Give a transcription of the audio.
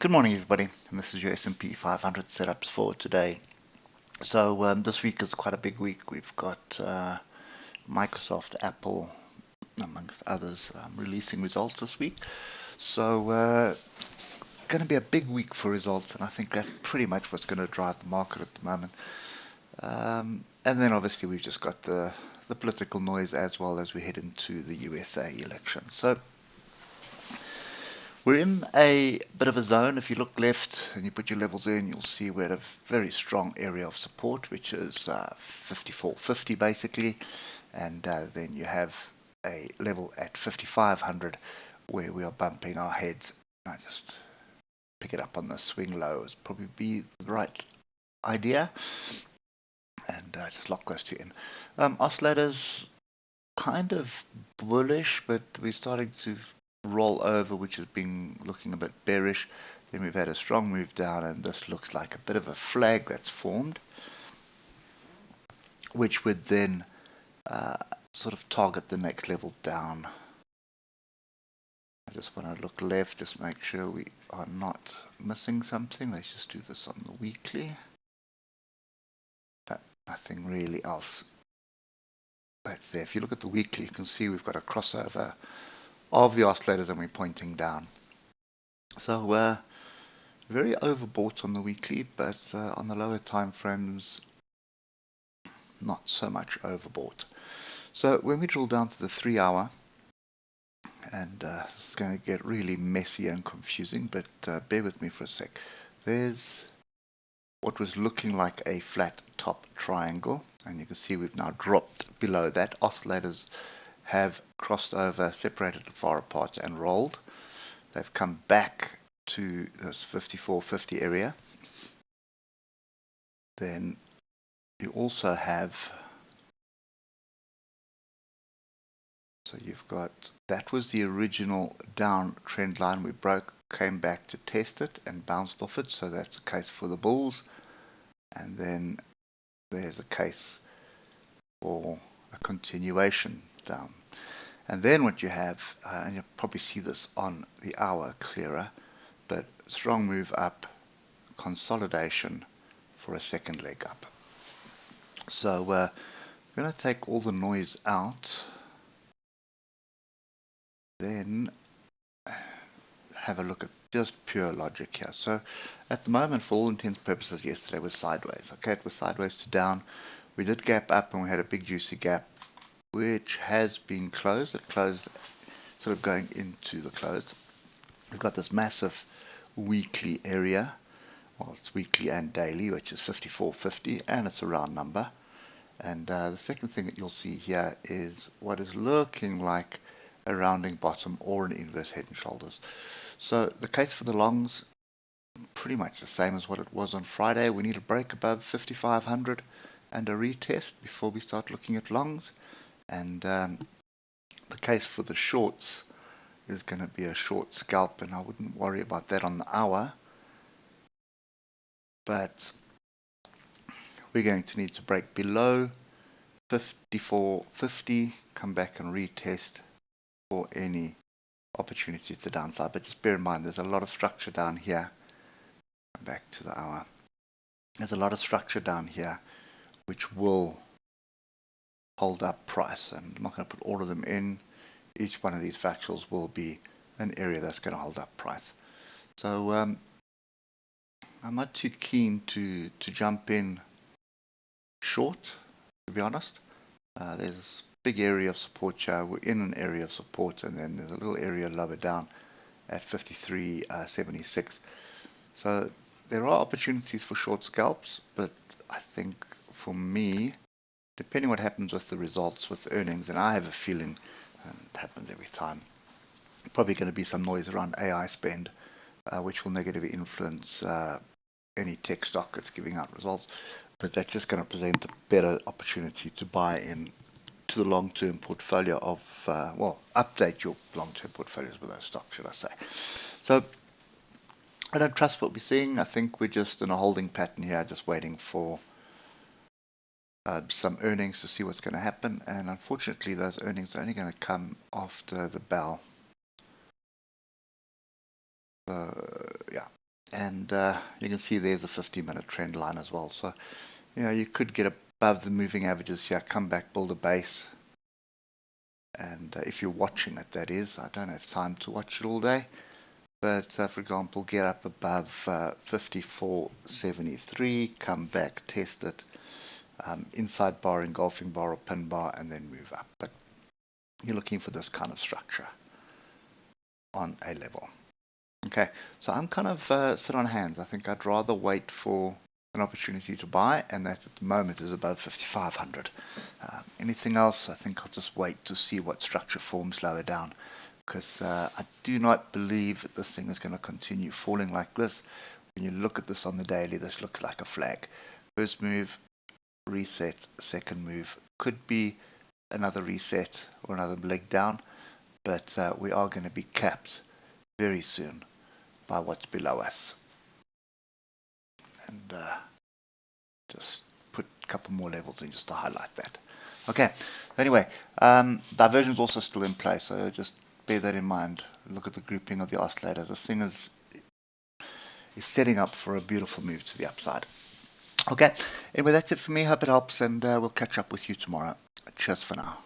Good morning, everybody, and this is your S&P 500 setups for today. So this week is quite a big week. We've got Microsoft, Apple, amongst others, releasing results this week. So going to be a big week for results, and I think that's pretty much what's going to drive the market at the moment. And then obviously we've just got the political noise as well as we head into the USA election. So we're in a bit of a zone. If you look left and you put your levels in, you'll see we're at a very strong area of support, which is 54.50 basically. And then you have a level at 5,500 where we are bumping our heads. I just pick it up on the swing low is probably be the right idea. And just lock those two in. Oscillators kind of bullish, but we're starting to roll over, which has been looking a bit bearish. Then we've had a strong move down, and this looks like a bit of a flag that's formed, which would then sort of target the next level down. I just want to look left, just make sure we are not missing something. Let's just do this on the weekly. But nothing really else that's there. If you look at the weekly, you can see we've got a crossover of the oscillators and we're pointing down. So very overbought on the weekly, but on the lower time frames, not so much overbought. So when we drill down to the 3 hour, and it's going to get really messy and confusing, but bear with me for a sec. There's what was looking like a flat top triangle, and you can see we've now dropped below that. Oscillators have crossed over, separated far apart and rolled. They've come back to this 54.50 area. Then you also have, so you've got, that was the original down trend line we broke, came back to test it and bounced off it, so that's the case for the bulls. And then there's a case for a continuation down. And then what you have, and you'll probably see this on the hour clearer, but strong move up, consolidation for a second leg up. So we're going to take all the noise out, then have a look at just pure logic here. So at the moment, for all intents and purposes, yesterday was sideways. Okay, it was sideways to down. We did gap up and we had a big juicy gap, which has been closed. It closed sort of going into the close. We've got this massive weekly area. Well, it's weekly and daily, which is 54.50, and it's a round number. And the second thing that you'll see here is what is looking like a rounding bottom or an inverse head and shoulders. So the case for the longs, pretty much the same as what it was on Friday. We need a break above 5,500 and a retest before we start looking at longs. And the case for the shorts is going to be a short scalp, and I wouldn't worry about that on the hour. But we're going to need to break below 54.50, come back and retest for any opportunities to downside. But just bear in mind, there's a lot of structure down here. Back to the hour. There's a lot of structure down here which will hold up price, and I'm not going to put all of them in. Each one of these fractals will be an area that's going to hold up price. So I'm not too keen to jump in short, to be honest. There's a big area of support here. We're in an area of support, and then there's a little area lower down at 53.76. So there are opportunities for short scalps, but I think for me, depending what happens with the results, with earnings, and I have a feeling, and it happens every time, probably going to be some noise around AI spend, which will negatively influence any tech stock that's giving out results. But that's just going to present a better opportunity to buy in to the long-term portfolio of, well, update your long-term portfolios with those stocks, should I say. So I don't trust what we're seeing. I think we're just in a holding pattern here, just waiting for some earnings to see what's going to happen. And unfortunately, those earnings are only going to come after the bell. Yeah, And you can see there's a 50-minute trend line as well. So, you could get above the moving averages here, come back, build a base. And if you're watching it, that is, I don't have time to watch it all day. But for example, get up above 54.73, come back, test it, inside bar, engulfing bar or pin bar, and then move up. But you're looking for this kind of structure on a level. Okay, so I'm kind of sit on hands. I think I'd rather wait for an opportunity to buy, and that at the moment is above 5,500. Anything else, I think I'll just wait to see what structure forms lower down, because I do not believe that this thing is going to continue falling like this. When you look at this on the daily, this looks like a flag. First move, reset, second move, could be another reset or another leg down, but we are going to be capped very soon by what's below us. And just put a couple more levels in just to highlight that. Okay, anyway, diversion is also still in place, so just bear that in mind. Look at the grouping of the oscillators. This thing is setting up for a beautiful move to the upside. Okay, anyway, that's it for me. Hope it helps, and we'll catch up with you tomorrow. Cheers for now.